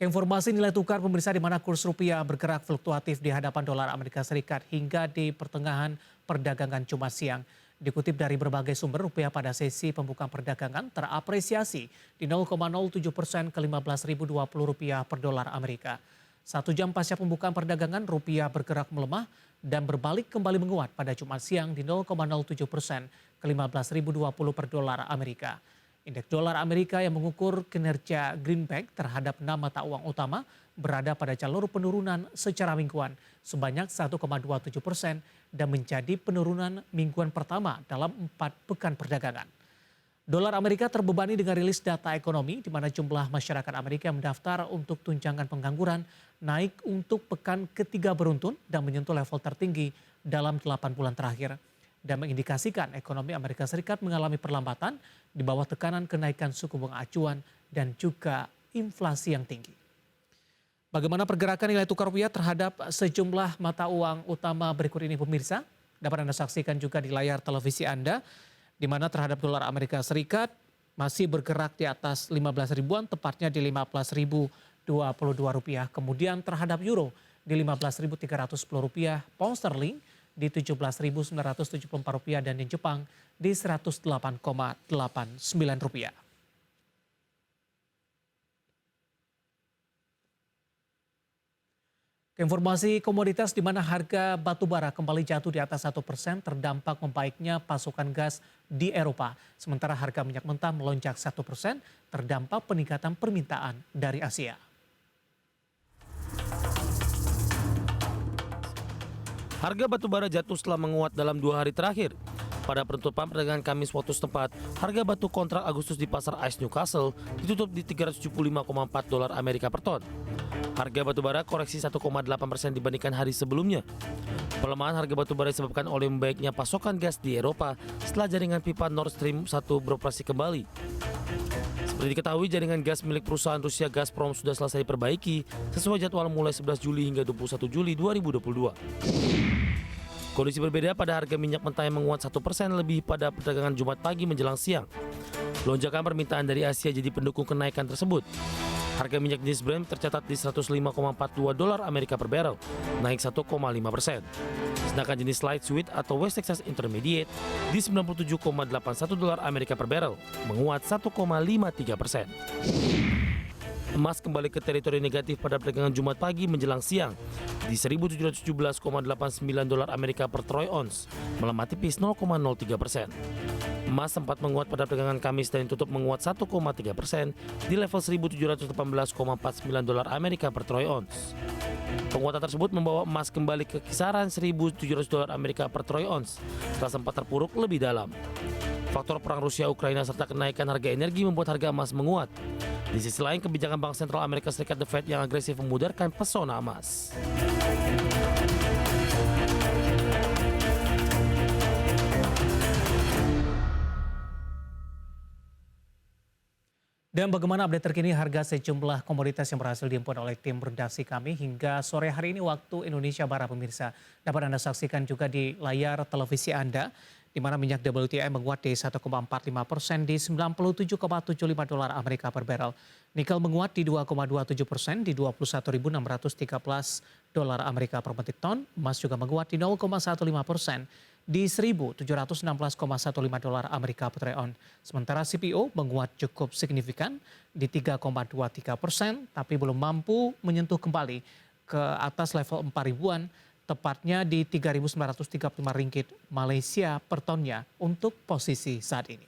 Informasi nilai tukar pemirsa di mana kurs rupiah bergerak fluktuatif di hadapan dolar Amerika Serikat hingga di pertengahan perdagangan Jumat siang. Dikutip dari berbagai sumber, rupiah pada sesi pembukaan perdagangan terapresiasi di 0,07% ke 15.020 rupiah per dolar Amerika. 1 jam pasca pembukaan perdagangan, rupiah bergerak melemah dan berbalik kembali menguat pada Jumat siang di 0,07% ke 15.020 per dolar Amerika. Indeks dolar Amerika yang mengukur kinerja greenback terhadap 6 mata uang utama berada pada jalur penurunan secara mingguan sebanyak 1,27% dan menjadi penurunan mingguan pertama dalam 4 pekan perdagangan. Dolar Amerika terbebani dengan rilis data ekonomi di mana jumlah masyarakat Amerika yang mendaftar untuk tunjangan pengangguran naik untuk pekan ketiga beruntun dan menyentuh level tertinggi dalam 8 bulan terakhir dan mengindikasikan ekonomi Amerika Serikat mengalami perlambatan di bawah tekanan kenaikan suku bunga acuan dan juga inflasi yang tinggi. Bagaimana pergerakan nilai tukar rupiah terhadap sejumlah mata uang utama berikut ini pemirsa? Dapat Anda saksikan juga di layar televisi Anda, di mana terhadap dolar Amerika Serikat masih bergerak di atas 15 ribuan, tepatnya di 15.022 rupiah. Kemudian terhadap euro di 15.310 rupiah, pound sterling di 17.974 rupiah dan di Jepang di 108,89 rupiah. Informasi komoditas di mana harga batu bara kembali jatuh di atas 1% terdampak membaiknya pasokan gas di Eropa. Sementara harga minyak mentah melonjak 1% terdampak peningkatan permintaan dari Asia. Harga batu bara jatuh setelah menguat dalam 2 hari terakhir. Pada penutupan perdagangan Kamis waktu setempat, harga batu kontrak Agustus di pasar ICE Newcastle ditutup di 375,4 dolar Amerika per ton. Harga batu bara koreksi 1,8% dibandingkan hari sebelumnya. Pelemahan harga batu bara disebabkan oleh membaiknya pasokan gas di Eropa setelah jaringan pipa Nord Stream 1 beroperasi kembali. Seperti diketahui, jaringan gas milik perusahaan Rusia Gazprom sudah selesai diperbaiki sesuai jadwal mulai 11 Juli hingga 21 Juli 2022. Kondisi berbeda pada harga minyak mentah yang menguat 1% lebih pada perdagangan Jumat pagi menjelang siang. Lonjakan permintaan dari Asia jadi pendukung kenaikan tersebut. Harga minyak jenis Brent tercatat di 105,42 dolar Amerika per barrel, naik 1,5%. Sedangkan jenis light sweet atau West Texas Intermediate di 97,81 dolar Amerika per barrel, menguat 1,53%. Emas kembali ke teritori negatif pada perdagangan Jumat pagi menjelang siang di 1.717,89 dolar Amerika per troy ounce, melemah tipis 0,03%. Emas sempat menguat pada perdagangan Kamis dan tutup menguat 1,3% di level 1.718,49 dolar Amerika per troy ounce. Penguatan tersebut membawa emas kembali ke kisaran 1.700 dolar Amerika per troy ounce setelah sempat terpuruk lebih dalam. Faktor perang Rusia-Ukraina serta kenaikan harga energi membuat harga emas menguat. Di sisi lain, kebijakan Bank Sentral Amerika Serikat The Fed yang agresif memudarkan pesona emas. Dan bagaimana update terkini harga sejumlah komoditas yang berhasil diimpun oleh tim redaksi kami hingga sore hari ini waktu Indonesia Barat pemirsa. Dapat Anda saksikan juga di layar televisi Anda, di mana minyak WTI menguat di 1,45% di 97,75 dolar Amerika per barrel. Nikel menguat di 2,27% di 21.613 dolar Amerika per metric ton. Emas juga menguat di 0,15% di 1.716,15 dolar Amerika per troy ounce. Sementara CPO menguat cukup signifikan di 3,23%, tapi belum mampu menyentuh kembali ke atas level 4 ribuan, tepatnya di 3.935 ringgit Malaysia per tonnya untuk posisi saat ini.